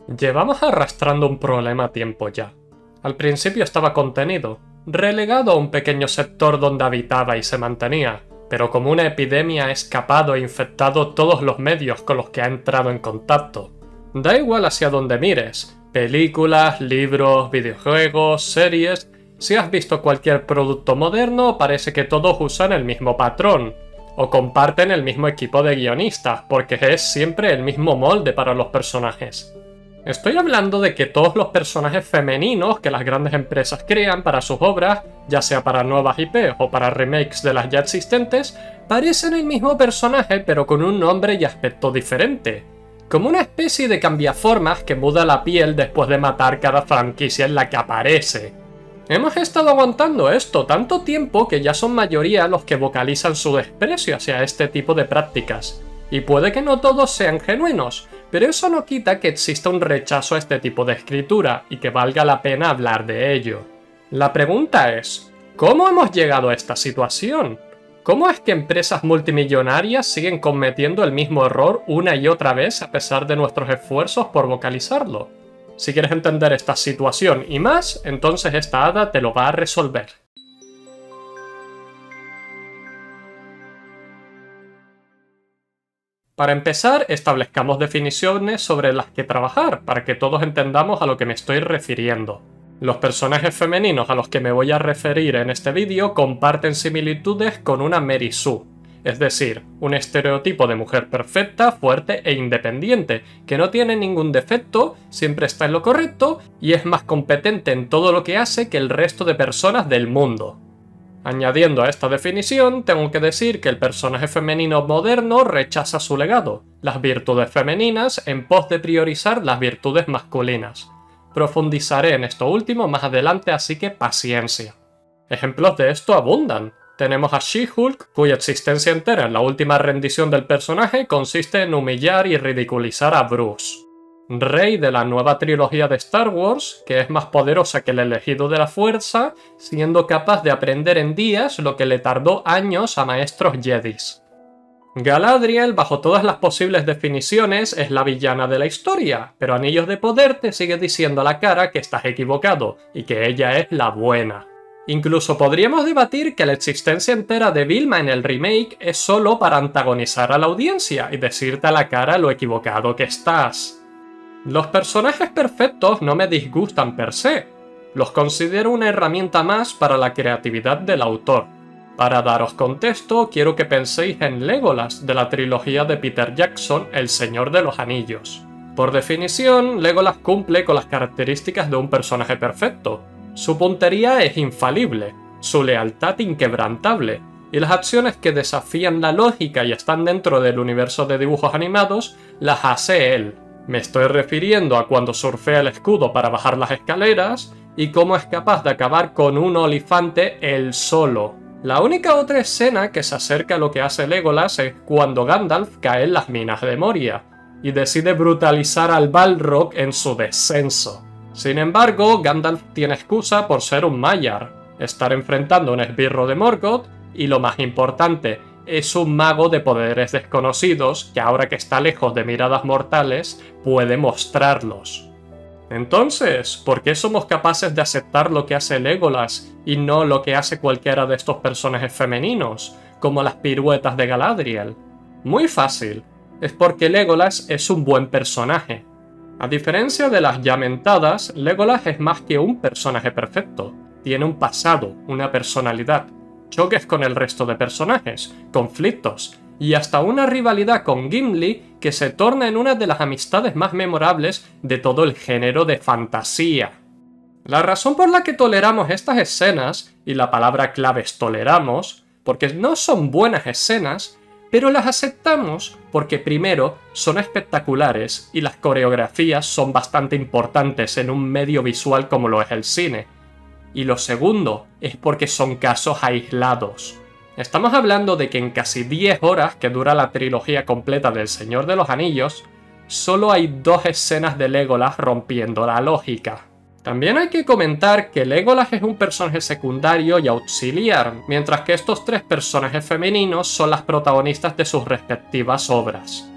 Llevamos arrastrando un problema a tiempo ya. Al principio estaba contenido, relegado a un pequeño sector donde habitaba y se mantenía, pero como una epidemia ha escapado e infectado todos los medios con los que ha entrado en contacto. Da igual hacia donde mires, películas, libros, videojuegos, series. Si has visto cualquier producto moderno, parece que todos usan el mismo patrón, o comparten el mismo equipo de guionistas, porque es siempre el mismo molde para los personajes. Estoy hablando de que todos los personajes femeninos que las grandes empresas crean para sus obras, ya sea para nuevas IP o para remakes de las ya existentes, parecen el mismo personaje pero con un nombre y aspecto diferente. Como una especie de cambiaformas que muda la piel después de matar cada franquicia en la que aparece. Hemos estado aguantando esto tanto tiempo que ya son mayoría los que vocalizan su desprecio hacia este tipo de prácticas. Y puede que no todos sean genuinos, pero eso no quita que exista un rechazo a este tipo de escritura y que valga la pena hablar de ello. La pregunta es, ¿cómo hemos llegado a esta situación? ¿Cómo es que empresas multimillonarias siguen cometiendo el mismo error una y otra vez a pesar de nuestros esfuerzos por vocalizarlo? Si quieres entender esta situación y más, entonces esta hada te lo va a resolver. Para empezar, establezcamos definiciones sobre las que trabajar, para que todos entendamos a lo que me estoy refiriendo. Los personajes femeninos a los que me voy a referir en este vídeo comparten similitudes con una Mary Sue, es decir, un estereotipo de mujer perfecta, fuerte e independiente, que no tiene ningún defecto, siempre está en lo correcto y es más competente en todo lo que hace que el resto de personas del mundo. Añadiendo a esta definición, tengo que decir que el personaje femenino moderno rechaza su legado, las virtudes femeninas, en pos de priorizar las virtudes masculinas. Profundizaré en esto último más adelante, así que paciencia. Ejemplos de esto abundan. Tenemos a She-Hulk, cuya existencia entera en la última rendición del personaje consiste en humillar y ridiculizar a Bruce. Rey de la nueva trilogía de Star Wars, que es más poderosa que el elegido de la fuerza, siendo capaz de aprender en días lo que le tardó años a maestros Jedis. Galadriel, bajo todas las posibles definiciones, es la villana de la historia, pero Anillos de Poder te sigue diciendo a la cara que estás equivocado, y que ella es la buena. Incluso podríamos debatir que la existencia entera de Vilma en el remake es solo para antagonizar a la audiencia y decirte a la cara lo equivocado que estás. Los personajes perfectos no me disgustan per se, los considero una herramienta más para la creatividad del autor. Para daros contexto, quiero que penséis en Legolas de la trilogía de Peter Jackson, El Señor de los Anillos. Por definición, Legolas cumple con las características de un personaje perfecto. Su puntería es infalible, su lealtad inquebrantable, y las acciones que desafían la lógica y están dentro del universo de dibujos animados las hace él. Me estoy refiriendo a cuando surfea el escudo para bajar las escaleras y cómo es capaz de acabar con un olifante él solo. La única otra escena que se acerca a lo que hace Legolas es cuando Gandalf cae en las minas de Moria y decide brutalizar al Balrog en su descenso. Sin embargo, Gandalf tiene excusa por ser un Maiar, estar enfrentando a un esbirro de Morgoth y, lo más importante, es un mago de poderes desconocidos que ahora que está lejos de miradas mortales puede mostrarlos. Entonces, ¿por qué somos capaces de aceptar lo que hace Legolas y no lo que hace cualquiera de estos personajes femeninos, como las piruetas de Galadriel? Muy fácil, es porque Legolas es un buen personaje. A diferencia de las ya mentadas, Legolas es más que un personaje perfecto, tiene un pasado, una personalidad, choques con el resto de personajes, conflictos y hasta una rivalidad con Gimli que se torna en una de las amistades más memorables de todo el género de fantasía. La razón por la que toleramos estas escenas, y la palabra clave es toleramos, porque no son buenas escenas, pero las aceptamos porque primero son espectaculares y las coreografías son bastante importantes en un medio visual como lo es el cine. Y lo segundo es porque son casos aislados. Estamos hablando de que en casi 10 horas que dura la trilogía completa del Señor de los Anillos, solo hay 2 escenas de Legolas rompiendo la lógica. También hay que comentar que Legolas es un personaje secundario y auxiliar, mientras que estos 3 personajes femeninos son las protagonistas de sus respectivas obras.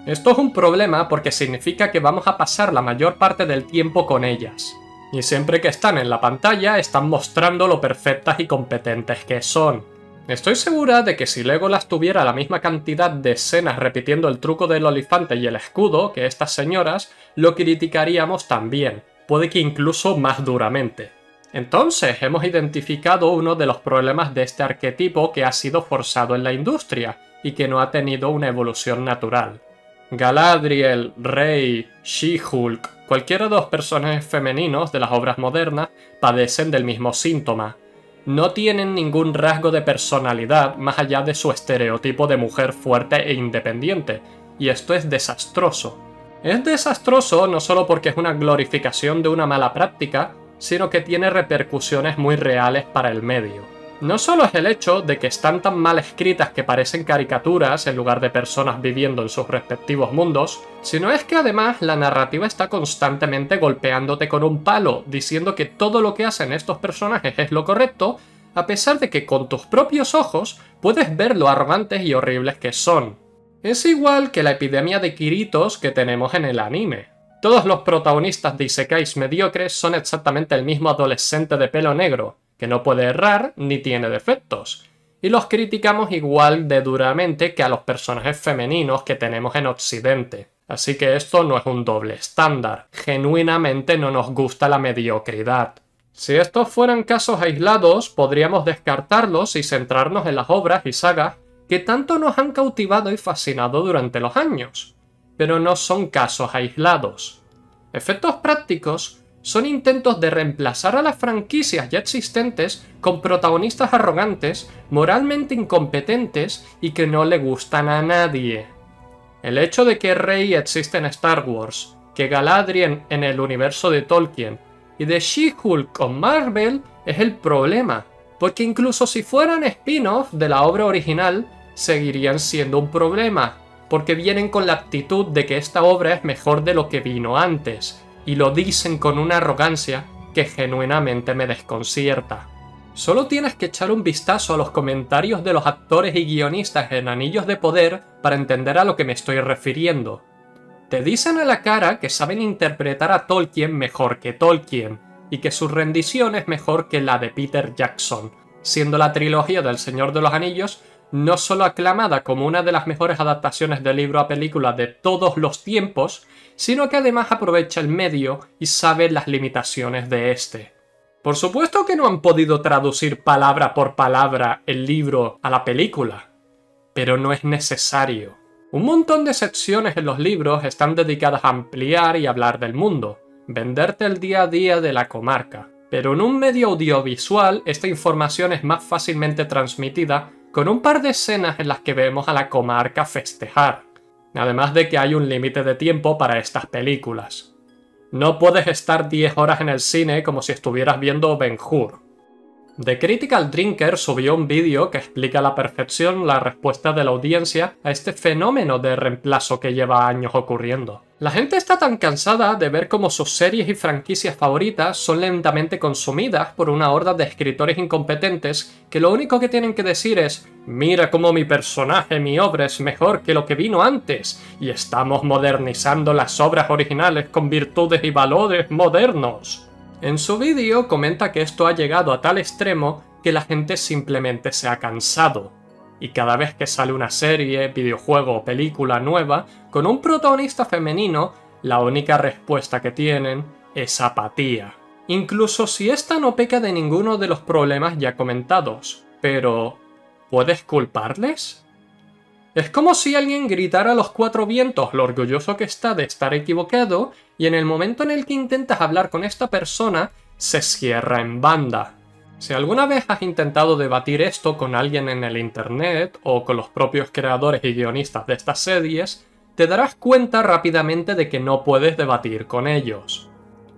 Esto es un problema porque significa que vamos a pasar la mayor parte del tiempo con ellas. Y siempre que están en la pantalla están mostrando lo perfectas y competentes que son. Estoy segura de que si Legolas tuviera la misma cantidad de escenas repitiendo el truco del olifante y el escudo que estas señoras, lo criticaríamos también, puede que incluso más duramente. Entonces, hemos identificado uno de los problemas de este arquetipo que ha sido forzado en la industria y que no ha tenido una evolución natural. Galadriel, Rey, She-Hulk, cualquiera de los personajes femeninos de las obras modernas padecen del mismo síntoma. No tienen ningún rasgo de personalidad más allá de su estereotipo de mujer fuerte e independiente, y esto es desastroso. Es desastroso no solo porque es una glorificación de una mala práctica, sino que tiene repercusiones muy reales para el medio. No solo es el hecho de que están tan mal escritas que parecen caricaturas en lugar de personas viviendo en sus respectivos mundos, sino es que además la narrativa está constantemente golpeándote con un palo, diciendo que todo lo que hacen estos personajes es lo correcto, a pesar de que con tus propios ojos puedes ver lo arrogantes y horribles que son. Es igual que la epidemia de Kiritos que tenemos en el anime. Todos los protagonistas de isekais mediocres son exactamente el mismo adolescente de pelo negro, que no puede errar ni tiene defectos, y los criticamos igual de duramente que a los personajes femeninos que tenemos en Occidente. Así que esto no es un doble estándar, genuinamente no nos gusta la mediocridad. Si estos fueran casos aislados, podríamos descartarlos y centrarnos en las obras y sagas que tanto nos han cautivado y fascinado durante los años. Pero no son casos aislados. Efectos prácticos son intentos de reemplazar a las franquicias ya existentes con protagonistas arrogantes, moralmente incompetentes y que no le gustan a nadie. El hecho de que Rey existe en Star Wars, que Galadriel en el universo de Tolkien y de She-Hulk con Marvel es el problema, porque incluso si fueran spin-off de la obra original, seguirían siendo un problema, porque vienen con la actitud de que esta obra es mejor de lo que vino antes, y lo dicen con una arrogancia que genuinamente me desconcierta. Solo tienes que echar un vistazo a los comentarios de los actores y guionistas en Anillos de Poder para entender a lo que me estoy refiriendo. Te dicen a la cara que saben interpretar a Tolkien mejor que Tolkien, y que su rendición es mejor que la de Peter Jackson, siendo la trilogía del Señor de los Anillos no solo aclamada como una de las mejores adaptaciones de libro a película de todos los tiempos, sino que además aprovecha el medio y sabe las limitaciones de este. Por supuesto que no han podido traducir palabra por palabra el libro a la película, pero no es necesario. Un montón de secciones en los libros están dedicadas a ampliar y hablar del mundo, venderte el día a día de la comarca, pero en un medio audiovisual esta información es más fácilmente transmitida con un par de escenas en las que vemos a la comarca festejar, además de que hay un límite de tiempo para estas películas. No puedes estar 10 horas en el cine como si estuvieras viendo Ben-Hur. The Critical Drinker subió un vídeo que explica a la perfección la respuesta de la audiencia a este fenómeno de reemplazo que lleva años ocurriendo. La gente está tan cansada de ver cómo sus series y franquicias favoritas son lentamente consumidas por una horda de escritores incompetentes que lo único que tienen que decir es «Mira cómo mi personaje, mi obra es mejor que lo que vino antes, y estamos modernizando las obras originales con virtudes y valores modernos». En su vídeo comenta que esto ha llegado a tal extremo que la gente simplemente se ha cansado, y cada vez que sale una serie, videojuego o película nueva con un protagonista femenino, la única respuesta que tienen es apatía. Incluso si esta no peca de ninguno de los problemas ya comentados, pero ¿puedes culparles? Es como si alguien gritara a los cuatro vientos lo orgulloso que está de estar equivocado y en el momento en el que intentas hablar con esta persona, se cierra en banda. Si alguna vez has intentado debatir esto con alguien en el internet o con los propios creadores y guionistas de estas series, te darás cuenta rápidamente de que no puedes debatir con ellos.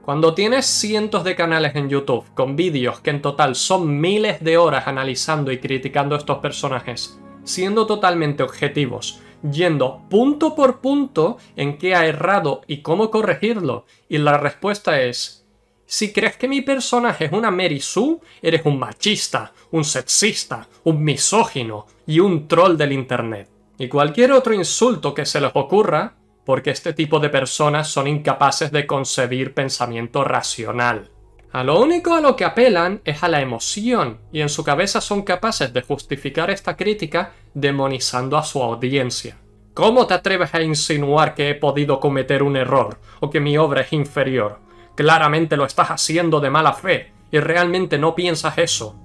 Cuando tienes cientos de canales en YouTube con vídeos que en total son miles de horas analizando y criticando a estos personajes, siendo totalmente objetivos, yendo punto por punto en qué ha errado y cómo corregirlo, y la respuesta es: si crees que mi personaje es una Mary Sue, eres un machista, un sexista, un misógino y un troll del internet. Y cualquier otro insulto que se les ocurra, porque este tipo de personas son incapaces de concebir pensamiento racional. A lo único a lo que apelan es a la emoción, y en su cabeza son capaces de justificar esta crítica demonizando a su audiencia. ¿Cómo te atreves a insinuar que he podido cometer un error o que mi obra es inferior? Claramente lo estás haciendo de mala fe y realmente no piensas eso.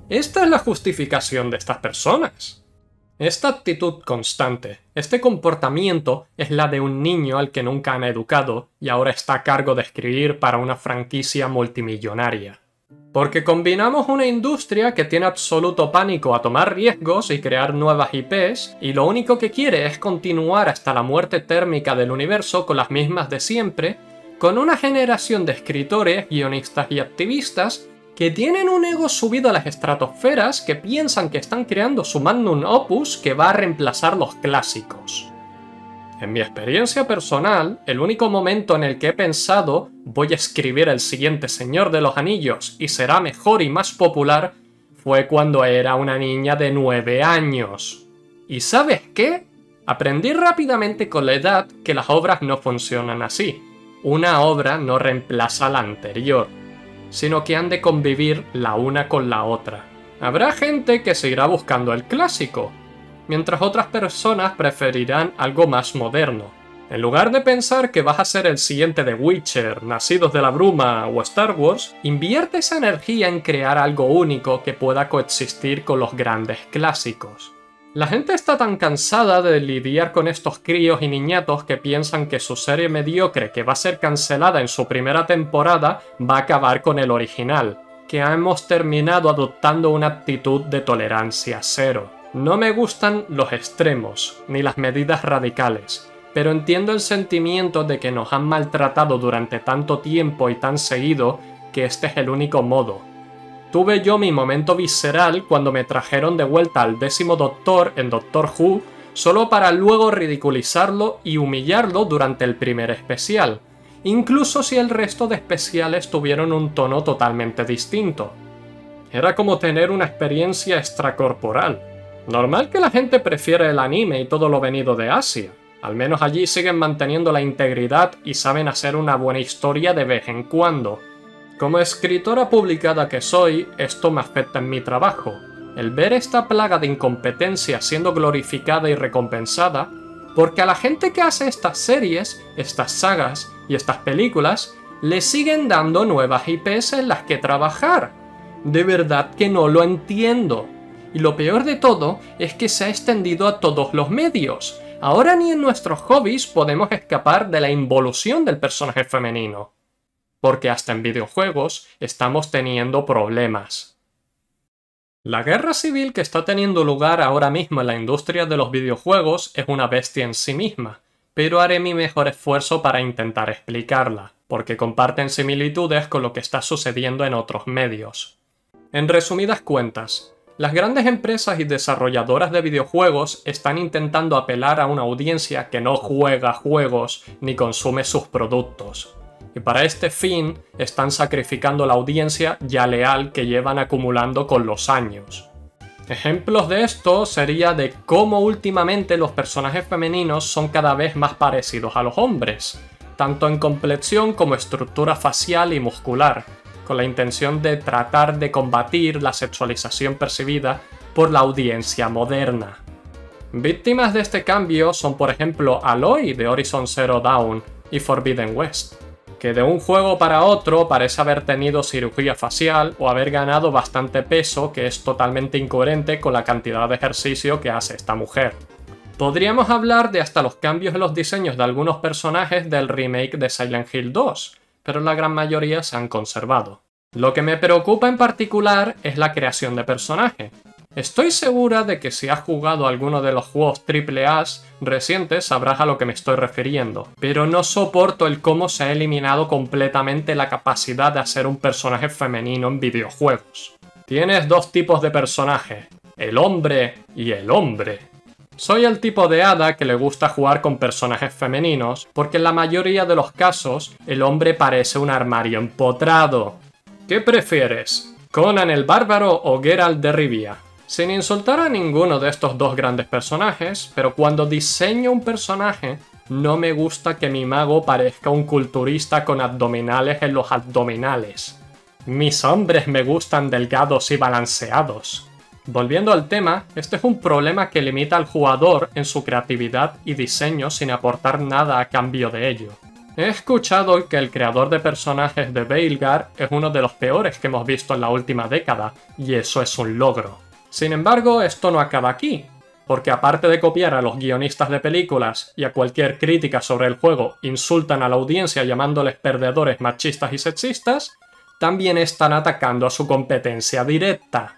Esta es la justificación de estas personas. Esta actitud constante, este comportamiento es la de un niño al que nunca han educado y ahora está a cargo de escribir para una franquicia multimillonaria. Porque combinamos una industria que tiene absoluto pánico a tomar riesgos y crear nuevas IPs, y lo único que quiere es continuar hasta la muerte térmica del universo con las mismas de siempre, con una generación de escritores, guionistas y activistas que tienen un ego subido a las estratosferas que piensan que están creando su magnum opus que va a reemplazar los clásicos. En mi experiencia personal, el único momento en el que he pensado voy a escribir el siguiente Señor de los Anillos y será mejor y más popular fue cuando era una niña de 9 años. ¿Y sabes qué? Aprendí rápidamente con la edad que las obras no funcionan así. Una obra no reemplaza a la anterior, sino que han de convivir la una con la otra. Habrá gente que seguirá buscando el clásico, mientras otras personas preferirán algo más moderno. En lugar de pensar que vas a ser el siguiente de Witcher, Nacidos de la Bruma o Star Wars, invierte esa energía en crear algo único que pueda coexistir con los grandes clásicos. La gente está tan cansada de lidiar con estos críos y niñatos que piensan que su serie mediocre que va a ser cancelada en su primera temporada va a acabar con el original, que hemos terminado adoptando una actitud de tolerancia cero. No me gustan los extremos, ni las medidas radicales, pero entiendo el sentimiento de que nos han maltratado durante tanto tiempo y tan seguido que este es el único modo. Tuve yo mi momento visceral cuando me trajeron de vuelta al 10º Doctor en Doctor Who, solo para luego ridiculizarlo y humillarlo durante el primer especial, incluso si el resto de especiales tuvieron un tono totalmente distinto. Era como tener una experiencia extracorporal. Normal que la gente prefiere el anime y todo lo venido de Asia. Al menos allí siguen manteniendo la integridad y saben hacer una buena historia de vez en cuando. Como escritora publicada que soy, esto me afecta en mi trabajo. El ver esta plaga de incompetencia siendo glorificada y recompensada, porque a la gente que hace estas series, estas sagas y estas películas, le siguen dando nuevas IPs en las que trabajar. De verdad que no lo entiendo. Y lo peor de todo es que se ha extendido a todos los medios. Ahora ni en nuestros hobbies podemos escapar de la involución del personaje femenino. Porque hasta en videojuegos estamos teniendo problemas. La guerra civil que está teniendo lugar ahora mismo en la industria de los videojuegos es una bestia en sí misma, pero haré mi mejor esfuerzo para intentar explicarla, porque comparten similitudes con lo que está sucediendo en otros medios. En resumidas cuentas, las grandes empresas y desarrolladoras de videojuegos están intentando apelar a una audiencia que no juega juegos ni consume sus productos. Y para este fin están sacrificando la audiencia ya leal que llevan acumulando con los años. Ejemplos de esto sería de cómo últimamente los personajes femeninos son cada vez más parecidos a los hombres, tanto en complexión como estructura facial y muscular, con la intención de tratar de combatir la sexualización percibida por la audiencia moderna. Víctimas de este cambio son por ejemplo Aloy de Horizon Zero Dawn y Forbidden West, que de un juego para otro parece haber tenido cirugía facial o haber ganado bastante peso, que es totalmente incoherente con la cantidad de ejercicio que hace esta mujer. Podríamos hablar de hasta los cambios en los diseños de algunos personajes del remake de Silent Hill 2, pero la gran mayoría se han conservado. Lo que me preocupa en particular es la creación de personaje. Estoy segura de que si has jugado alguno de los juegos AAA recientes sabrás a lo que me estoy refiriendo, pero no soporto el cómo se ha eliminado completamente la capacidad de hacer un personaje femenino en videojuegos. Tienes dos tipos de personaje, el hombre y el hombre. Soy el tipo de hada que le gusta jugar con personajes femeninos, porque en la mayoría de los casos el hombre parece un armario empotrado. ¿Qué prefieres? ¿Conan el Bárbaro o Geralt de Rivia? Sin insultar a ninguno de estos dos grandes personajes, pero cuando diseño un personaje, No me gusta que mi mago parezca un culturista con abdominales en los abdominales. Mis hombres me gustan delgados y balanceados. Volviendo al tema, este es un problema que limita al jugador en su creatividad y diseño sin aportar nada a cambio de ello. He escuchado que el creador de personajes de Veilguard es uno de los peores que hemos visto en la última década, y eso es un logro. Sin embargo, esto no acaba aquí, porque aparte de copiar a los guionistas de películas y a cualquier crítica sobre el juego insultan a la audiencia llamándoles perdedores machistas y sexistas, también están atacando a su competencia directa.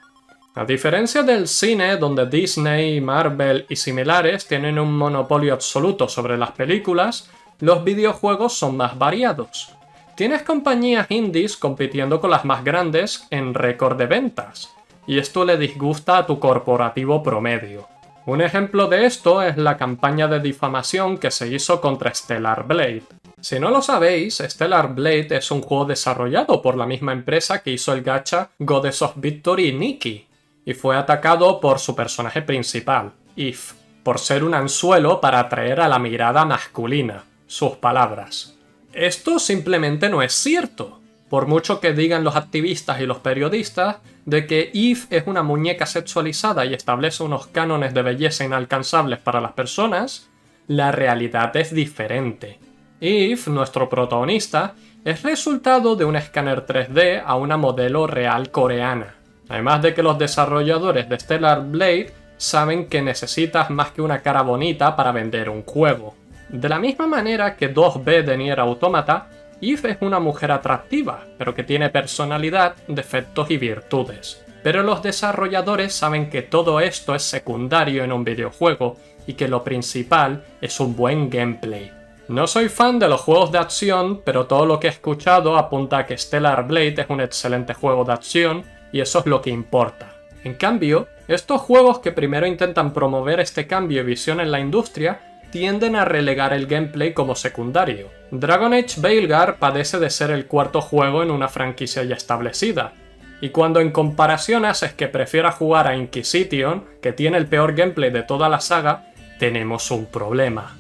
A diferencia del cine, donde Disney, Marvel y similares tienen un monopolio absoluto sobre las películas, los videojuegos son más variados. Tienes compañías indies compitiendo con las más grandes en récord de ventas, y esto le disgusta a tu corporativo promedio. Un ejemplo de esto es la campaña de difamación que se hizo contra Stellar Blade. Si no lo sabéis, Stellar Blade es un juego desarrollado por la misma empresa que hizo el gacha Goddess of Victory Nikki, y fue atacado por su personaje principal, Eve, por ser un anzuelo para atraer a la mirada masculina. Sus palabras. Esto simplemente no es cierto, por mucho que digan los activistas y los periodistas de que Eve es una muñeca sexualizada y establece unos cánones de belleza inalcanzables para las personas, la realidad es diferente. Eve, nuestro protagonista, es resultado de un escáner 3D a una modelo real coreana. Además de que los desarrolladores de Stellar Blade saben que necesitas más que una cara bonita para vender un juego. De la misma manera que 2B de Nier Automata, Eve es una mujer atractiva, pero que tiene personalidad, defectos y virtudes. Pero los desarrolladores saben que todo esto es secundario en un videojuego y que lo principal es un buen gameplay. No soy fan de los juegos de acción, pero todo lo que he escuchado apunta a que Stellar Blade es un excelente juego de acción y eso es lo que importa. En cambio, estos juegos que primero intentan promover este cambio y visión en la industria tienden a relegar el gameplay como secundario. Dragon Age Veilguard padece de ser el cuarto juego en una franquicia ya establecida, y cuando en comparación haces que prefiera jugar a Inquisition, que tiene el peor gameplay de toda la saga, tenemos un problema.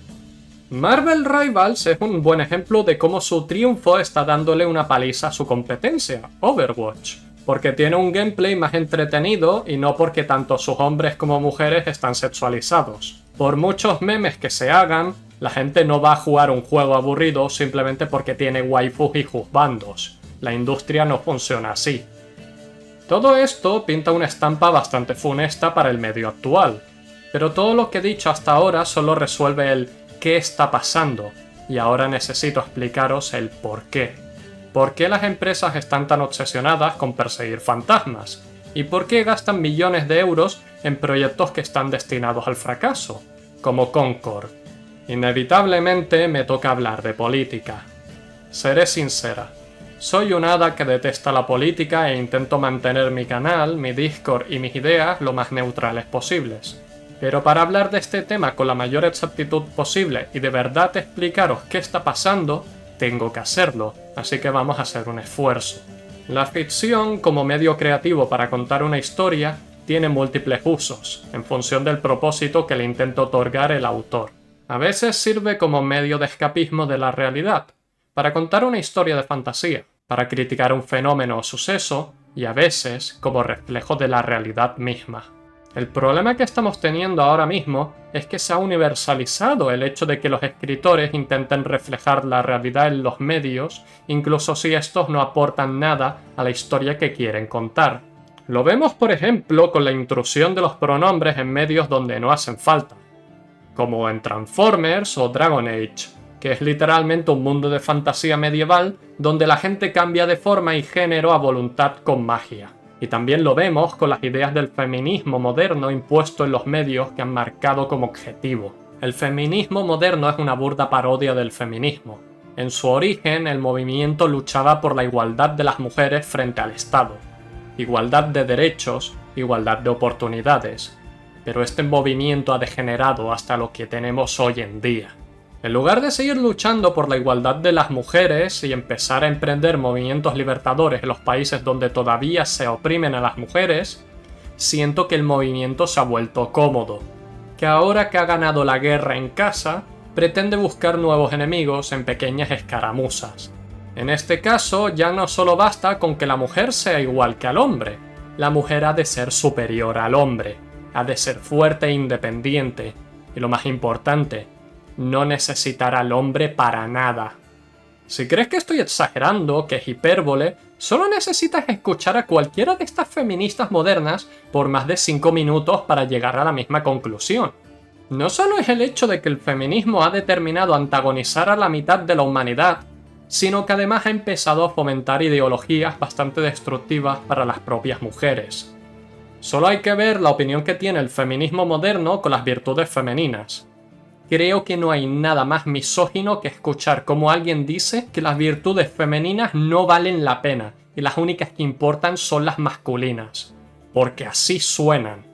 Marvel Rivals es un buen ejemplo de cómo su triunfo está dándole una paliza a su competencia, Overwatch, porque tiene un gameplay más entretenido y no porque tanto sus hombres como mujeres están sexualizados. Por muchos memes que se hagan, la gente no va a jugar un juego aburrido simplemente porque tiene waifus y juzbandos. La industria no funciona así. Todo esto pinta una estampa bastante funesta para el medio actual, pero todo lo que he dicho hasta ahora solo resuelve el ¿qué está pasando? Y ahora necesito explicaros el por qué. ¿Por qué las empresas están tan obsesionadas con perseguir fantasmas? ¿Y por qué gastan millones de euros en proyectos que están destinados al fracaso, como Concord? Inevitablemente me toca hablar de política. Seré sincera, soy un hada que detesta la política e intento mantener mi canal, mi Discord y mis ideas lo más neutrales posibles. Pero para hablar de este tema con la mayor exactitud posible y de verdad explicaros qué está pasando, tengo que hacerlo, así que vamos a hacer un esfuerzo. La ficción, como medio creativo para contar una historia, tiene múltiples usos, en función del propósito que le intenta otorgar el autor. A veces sirve como medio de escapismo de la realidad, para contar una historia de fantasía, para criticar un fenómeno o suceso, y a veces como reflejo de la realidad misma. El problema que estamos teniendo ahora mismo es que se ha universalizado el hecho de que los escritores intenten reflejar la realidad en los medios, incluso si estos no aportan nada a la historia que quieren contar. Lo vemos, por ejemplo, con la intrusión de los pronombres en medios donde no hacen falta, como en Transformers o Dragon Age, que es literalmente un mundo de fantasía medieval donde la gente cambia de forma y género a voluntad con magia. Y también lo vemos con las ideas del feminismo moderno impuesto en los medios que han marcado como objetivo. El feminismo moderno es una burda parodia del feminismo. En su origen, el movimiento luchaba por la igualdad de las mujeres frente al Estado. Igualdad de derechos, igualdad de oportunidades. Pero este movimiento ha degenerado hasta lo que tenemos hoy en día. En lugar de seguir luchando por la igualdad de las mujeres y empezar a emprender movimientos libertadores en los países donde todavía se oprimen a las mujeres, siento que el movimiento se ha vuelto cómodo, que ahora que ha ganado la guerra en casa, pretende buscar nuevos enemigos en pequeñas escaramuzas. En este caso, ya no solo basta con que la mujer sea igual que al hombre. La mujer ha de ser superior al hombre, ha de ser fuerte e independiente, y lo más importante, no necesitar al hombre para nada. Si crees que estoy exagerando, que es hipérbole, solo necesitas escuchar a cualquiera de estas feministas modernas por más de 5 minutos para llegar a la misma conclusión. No solo es el hecho de que el feminismo ha determinado antagonizar a la mitad de la humanidad, sino que además ha empezado a fomentar ideologías bastante destructivas para las propias mujeres. Solo hay que ver la opinión que tiene el feminismo moderno con las virtudes femeninas. Creo que no hay nada más misógino que escuchar cómo alguien dice que las virtudes femeninas no valen la pena y las únicas que importan son las masculinas, porque así suenan.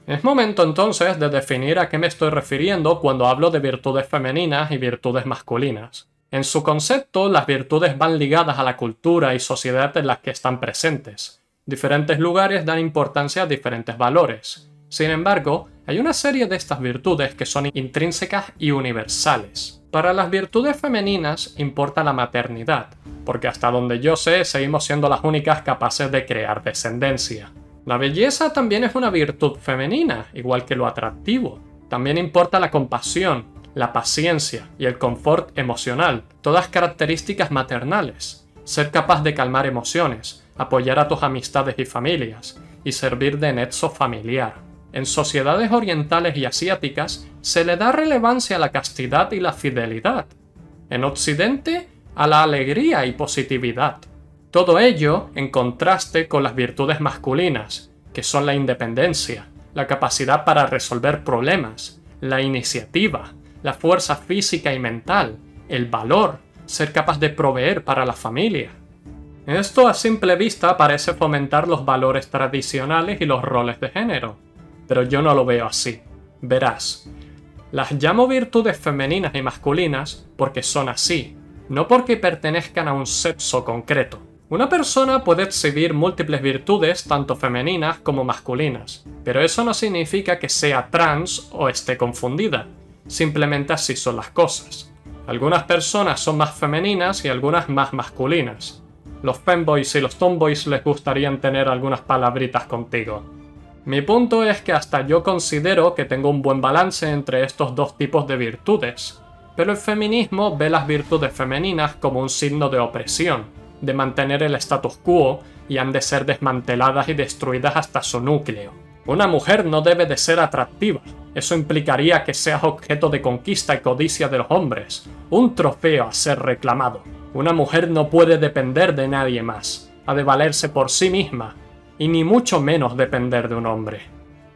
Es momento entonces de definir a qué me estoy refiriendo cuando hablo de virtudes femeninas y virtudes masculinas. En su concepto, las virtudes van ligadas a la cultura y sociedad en las que están presentes. Diferentes lugares dan importancia a diferentes valores. Sin embargo, hay una serie de estas virtudes que son intrínsecas y universales. Para las virtudes femeninas importa la maternidad, porque hasta donde yo sé seguimos siendo las únicas capaces de crear descendencia. La belleza también es una virtud femenina, igual que lo atractivo. También importa la compasión, la paciencia y el confort emocional, todas características maternales. Ser capaz de calmar emociones, apoyar a tus amistades y familias, y servir de nexo familiar. En sociedades orientales y asiáticas se le da relevancia a la castidad y la fidelidad. En Occidente, a la alegría y positividad. Todo ello en contraste con las virtudes masculinas, que son la independencia, la capacidad para resolver problemas, la iniciativa, la fuerza física y mental, el valor, ser capaz de proveer para la familia. Esto a simple vista parece fomentar los valores tradicionales y los roles de género, pero yo no lo veo así. Verás, las llamo virtudes femeninas y masculinas porque son así, no porque pertenezcan a un sexo concreto. Una persona puede exhibir múltiples virtudes tanto femeninas como masculinas, pero eso no significa que sea trans o esté confundida. Simplemente así son las cosas. Algunas personas son más femeninas y algunas más masculinas. Los femboys y los tomboys les gustarían tener algunas palabritas contigo. Mi punto es que hasta yo considero que tengo un buen balance entre estos dos tipos de virtudes, pero el feminismo ve las virtudes femeninas como un signo de opresión, de mantener el status quo y han de ser desmanteladas y destruidas hasta su núcleo. Una mujer no debe de ser atractiva, eso implicaría que seas objeto de conquista y codicia de los hombres, un trofeo a ser reclamado. Una mujer no puede depender de nadie más, ha de valerse por sí misma, y ni mucho menos depender de un hombre.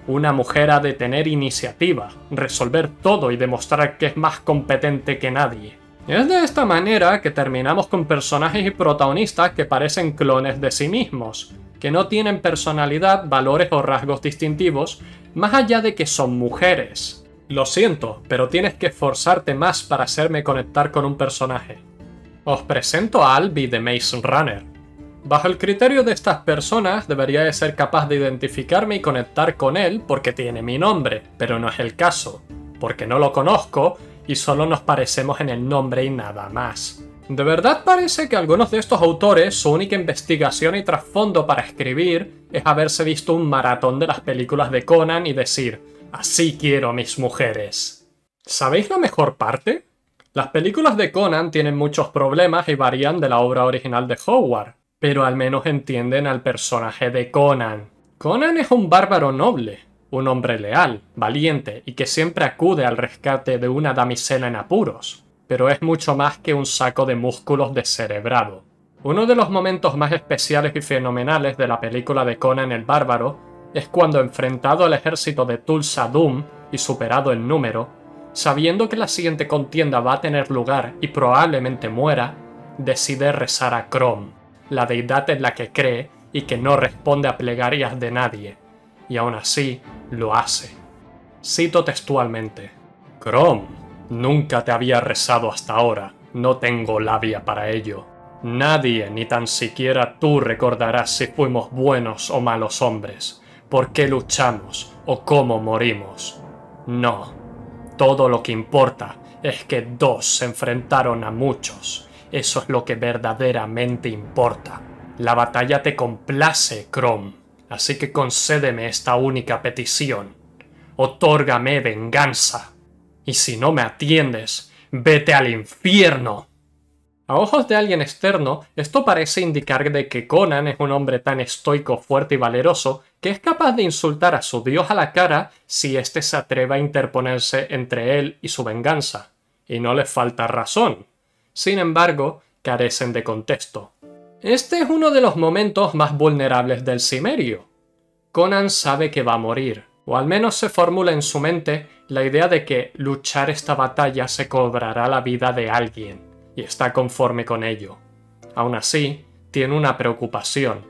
Una mujer ha de tener iniciativa, resolver todo y demostrar que es más competente que nadie. Es de esta manera que terminamos con personajes y protagonistas que parecen clones de sí mismos, que no tienen personalidad, valores o rasgos distintivos, más allá de que son mujeres. Lo siento, pero tienes que esforzarte más para hacerme conectar con un personaje. Os presento a Albi de Maze Runner. Bajo el criterio de estas personas, debería de ser capaz de identificarme y conectar con él porque tiene mi nombre, pero no es el caso, porque no lo conozco y solo nos parecemos en el nombre y nada más. De verdad parece que algunos de estos autores, su única investigación y trasfondo para escribir es haberse visto un maratón de las películas de Conan y decir, así quiero mis mujeres. ¿Sabéis la mejor parte? Las películas de Conan tienen muchos problemas y varían de la obra original de Howard, pero al menos entienden al personaje de Conan. Conan es un bárbaro noble, un hombre leal, valiente y que siempre acude al rescate de una damisela en apuros, pero es mucho más que un saco de músculos descerebrado. Uno de los momentos más especiales y fenomenales de la película de Conan el Bárbaro es cuando, enfrentado al ejército de Thulsa Doom y superado en número, sabiendo que la siguiente contienda va a tener lugar y probablemente muera, decide rezar a Crom, la deidad en la que cree y que no responde a plegarias de nadie, y aún así lo hace. Cito textualmente: Crom, nunca te había rezado hasta ahora, no tengo labia para ello. Nadie, ni tan siquiera tú, recordarás si fuimos buenos o malos hombres, por qué luchamos o cómo morimos. No, todo lo que importa es que dos se enfrentaron a muchos. Eso es lo que verdaderamente importa. La batalla te complace, Chrome, así que concédeme esta única petición. Otórgame venganza. Y si no me atiendes, vete al infierno. A ojos de alguien externo, esto parece indicar de que Conan es un hombre tan estoico, fuerte y valeroso que es capaz de insultar a su dios a la cara si éste se atreve a interponerse entre él y su venganza. Y no le falta razón. Sin embargo, carecen de contexto. Este es uno de los momentos más vulnerables del Cimerio. Conan sabe que va a morir, o al menos se formula en su mente la idea de que luchar esta batalla se cobrará la vida de alguien, y está conforme con ello. Aún así, tiene una preocupación.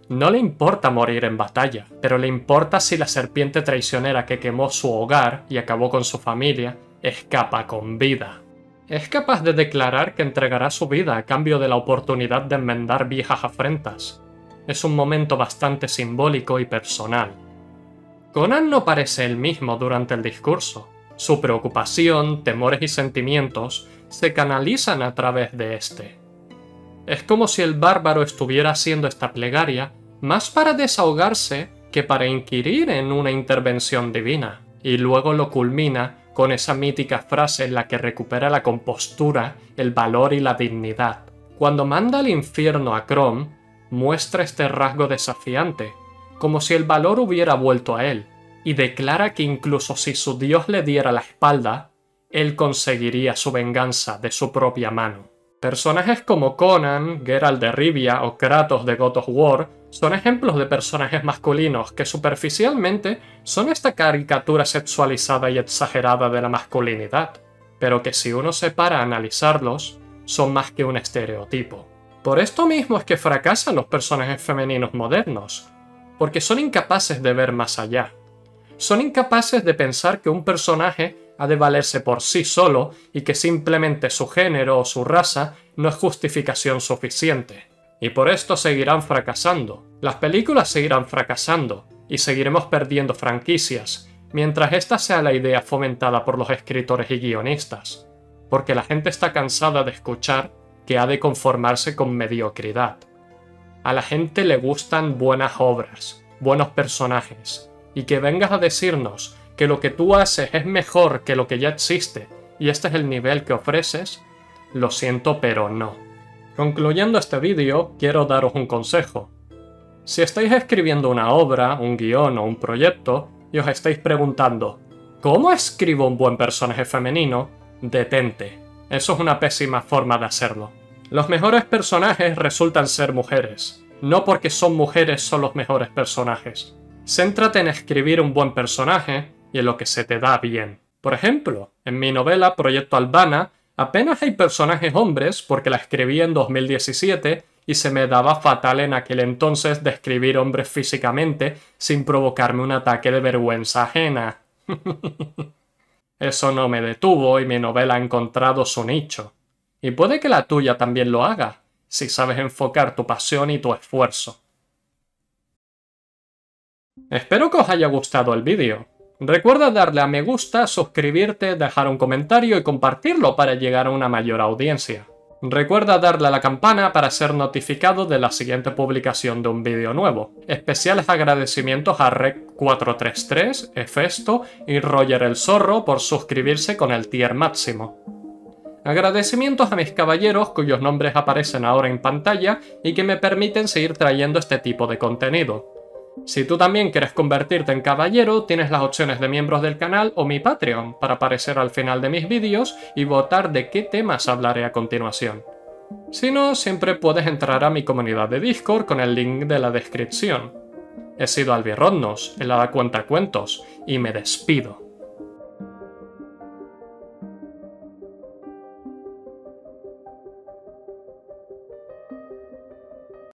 No le importa morir en batalla, pero le importa si la serpiente traicionera que quemó su hogar y acabó con su familia escapa con vida. Es capaz de declarar que entregará su vida a cambio de la oportunidad de enmendar viejas afrentas. Es un momento bastante simbólico y personal. Conan no parece el mismo durante el discurso. Su preocupación, temores y sentimientos se canalizan a través de este. Es como si el bárbaro estuviera haciendo esta plegaria más para desahogarse que para inquirir en una intervención divina, y luego lo culmina con esa mítica frase en la que recupera la compostura, el valor y la dignidad. Cuando manda al infierno a Chrome, muestra este rasgo desafiante, como si el valor hubiera vuelto a él, y declara que incluso si su dios le diera la espalda, él conseguiría su venganza de su propia mano. Personajes como Conan, Geralt de Rivia o Kratos de God of War son ejemplos de personajes masculinos que superficialmente son esta caricatura sexualizada y exagerada de la masculinidad, pero que si uno se para a analizarlos, son más que un estereotipo. Por esto mismo es que fracasan los personajes femeninos modernos, porque son incapaces de ver más allá. Son incapaces de pensar que un personaje ha de valerse por sí solo y que simplemente su género o su raza no es justificación suficiente. Y por esto seguirán fracasando. Las películas seguirán fracasando y seguiremos perdiendo franquicias, mientras esta sea la idea fomentada por los escritores y guionistas. Porque la gente está cansada de escuchar que ha de conformarse con mediocridad. A la gente le gustan buenas obras, buenos personajes, y que vengas a decirnos que lo que tú haces es mejor que lo que ya existe y este es el nivel que ofreces, lo siento pero no. Concluyendo este vídeo, quiero daros un consejo. Si estáis escribiendo una obra, un guión o un proyecto y os estáis preguntando ¿cómo escribo un buen personaje femenino? Detente. Eso es una pésima forma de hacerlo. Los mejores personajes resultan ser mujeres. No porque son mujeres son los mejores personajes. Céntrate en escribir un buen personaje y en lo que se te da bien. Por ejemplo, en mi novela Proyecto Albana apenas hay personajes hombres porque la escribí en 2017 y se me daba fatal en aquel entonces describir hombres físicamente sin provocarme un ataque de vergüenza ajena. Eso no me detuvo y mi novela ha encontrado su nicho. Y puede que la tuya también lo haga, si sabes enfocar tu pasión y tu esfuerzo. Espero que os haya gustado el vídeo. Recuerda darle a me gusta, suscribirte, dejar un comentario y compartirlo para llegar a una mayor audiencia. Recuerda darle a la campana para ser notificado de la siguiente publicación de un vídeo nuevo. Especiales agradecimientos a Rec433, Hefesto y Roger el Zorro por suscribirse con el tier máximo. Agradecimientos a mis caballeros cuyos nombres aparecen ahora en pantalla y que me permiten seguir trayendo este tipo de contenido. Si tú también quieres convertirte en caballero, tienes las opciones de miembros del canal o mi Patreon para aparecer al final de mis vídeos y votar de qué temas hablaré a continuación. Si no, siempre puedes entrar a mi comunidad de Discord con el link de la descripción. He sido Albirrodnos, el Hada Cuentacuentos, y me despido.